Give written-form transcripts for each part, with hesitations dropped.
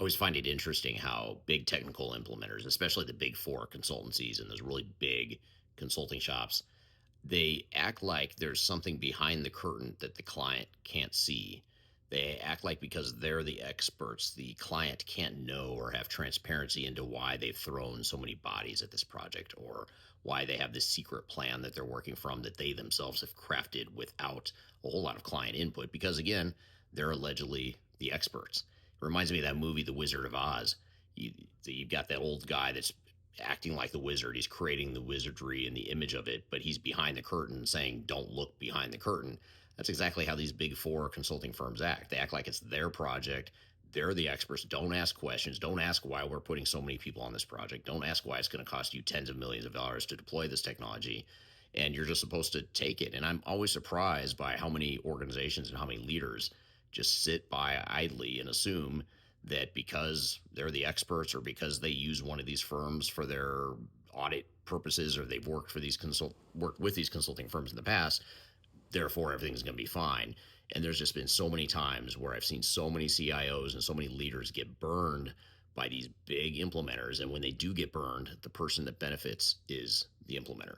always find it interesting how big technical implementers, especially the big four consultancies and those really big consulting shops, they act like there's something behind the curtain that the client can't see. They act like because they're the experts, the client can't know or have transparency into why they've thrown so many bodies at this project or why they have this secret plan that they're working from that they themselves have crafted without a whole lot of client input because, again, they're allegedly the experts. It reminds me of that movie, The Wizard of Oz. You, you've got that old guy that's acting like the wizard. He's creating the wizardry and the image of it, but he's behind the curtain saying, don't look behind the curtain. That's exactly how these big four consulting firms act. They act like it's their project. They're the experts. Don't ask questions. Don't ask why we're putting so many people on this project. Don't ask why it's going to cost you tens of millions of dollars to deploy this technology. And you're just supposed to take it. And I'm always surprised by how many organizations and how many leaders just sit by idly and assume that because they're the experts or because they use one of these firms for their audit purposes or they've worked with these consulting firms in the past, therefore everything's going to be fine. And there's just been so many times where I've seen so many CIOs and so many leaders get burned by these big implementers. And when they do get burned, the person that benefits is the implementer.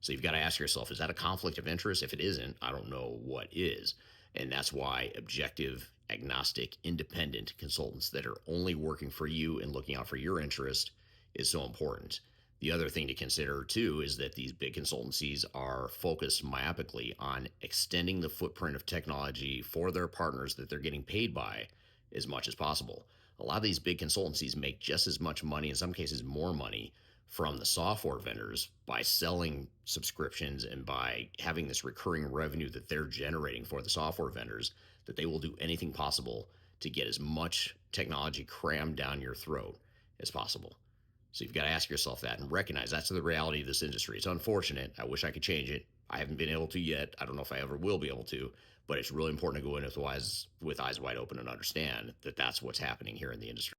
So you've got to ask yourself, is that a conflict of interest? If it isn't, I don't know what is. And that's why objective, agnostic, independent consultants that are only working for you and looking out for your interest is so important. The other thing to consider too is that these big consultancies are focused myopically on extending the footprint of technology for their partners that they're getting paid by as much as possible. A lot of these big consultancies make just as much money, in some cases more money, from the software vendors by selling subscriptions and by having this recurring revenue that they're generating for the software vendors that they will do anything possible to get as much technology crammed down your throat as possible. So you've got to ask yourself that and recognize that's the reality of this industry. It's unfortunate. I wish I could change it. I haven't been able to yet. I don't know if I ever will be able to, but it's really important to go in with eyes wide open and understand that that's what's happening here in the industry.